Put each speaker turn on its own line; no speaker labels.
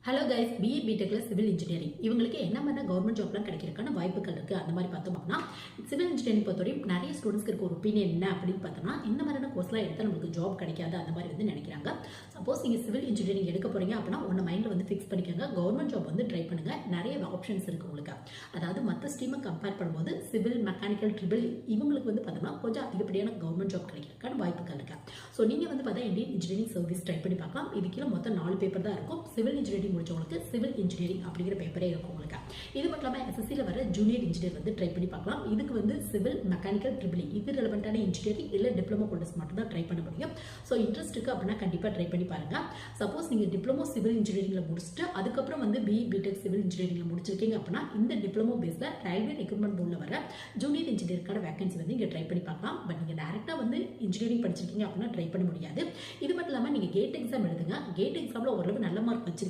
Hello guys, BE பிடெக்ல civil engineering இவங்களுக்கு என்ன மாதிரி கவர்மெண்ட் ஜாப்லாம் கிடைக்கிறதுக்கான வாய்ப்புகள் இருக்கு. அந்த மாதிரி பார்த்தோம்னா சிவில் இன்ஜினியரிங் பொறுத்தவரையும் நிறைய ஸ்டூடெண்ட்ஸ்க்கு இருக்க ஒரு ஒப்பீனியன் என்ன அப்படின்னு பார்த்தோம்னா, இந்த மாதிரியான கோர்ஸ்லாம் எடுத்தால் நமக்கு ஜாப் கிடைக்காது அந்த மாதிரி வந்து நினைக்கிறாங்க. சப்போஸ் நீங்கள் சிவில் இன்ஜினியரிங் எடுக்க போறீங்க அப்படின்னா ஒன்று மைண்டில் வந்து ஃபிக்ஸ் பண்ணிக்கோங்க. கவர்மெண்ட் ஜாப் வந்து ட்ரை பண்ணுங்க. நிறைய ஆப்ஷன்ஸ் இருக்கு உங்களுக்கு. அதாவது மற்ற ஸ்ட்ரீமை கம்பேர் பண்ணும்போது சிவில், மெக்கானிக்கல், ட்ரிபிள் இவங்களுக்கு வந்து பார்த்தோம்னா கொஞ்சம் அதிகப்படியான கவர்மெண்ட் ஜாப் கிடைக்கிறதுக்கான வாய்ப்புகள் இருக்கு. ஸோ நீங்கள் வந்து பார்த்தா இந்தியன் இன்ஜினியரிங் சர்வீஸ் ட்ரை பண்ணி பார்க்கலாம். இது கீழே மொத்தம் 4 பேப்பர் தான் இருக்கும். சிவில் இன்ஜினியரிங் முடிச்சவங்களுக்கு சிவில் இன்ஜினியரிங் அப்படிங்கிற பேப்பரே இருக்கும் உங்களுக்கு. இது மட்டும் இல்லாமல் எஸ்எஸ்சியில் வர ஜூனியர் இன்ஜினியர் வந்து ட்ரை பண்ணி பார்க்கலாம். இதுக்கு வந்து சிவில், மெக்கானிக்கல், ட்ரிபிள் இது ரெலவெண்டான இன்ஜினியரிங் இல்லை டிப்ளமோ ஹோல்டர்ஸ் மட்டும் தான் ட்ரை பண்ண முடியும். ஸோ இன்ட்ரெஸ்ட் இருக்கு அப்படின்னா கண்டிப்பாக ட்ரை பண்ணி பாருங்க. சப்போஸ் நீங்கள் டிப்ளமோ சிவில் இன்ஜினியரிங்ல முடிச்சுட்டு அதுக்கப்புறம் வந்து பிஇ பிடெக் சிவில் இன்ஜினியரிங்ல முடிச்சிருக்கீங்க அப்படின்னா இந்த டிப்ளமோ பேஸ்ல ரயில்வே ரெக்ரூட்மெண்ட் போர்டில் வர ஜூனியர் இன்ஜினியருக்கான வேகன்சி வந்து இங்கே ட்ரை பண்ணி பார்க்கலாம். பட் நீங்கள் டேரக்டா வந்து இன்ஜினியரிங் படிச்சிருக்கீங்க அப்படின்னா ட்ரை பண்ண முடியாது. இது மட்டும் இல்லாமல் நீங்கள் கேட் எக்ஸாம் எழுதுங்க. கேட் எக்ஸாம்ல ஓரளவு நல்ல மார்க் வச்சிருக்கீங்க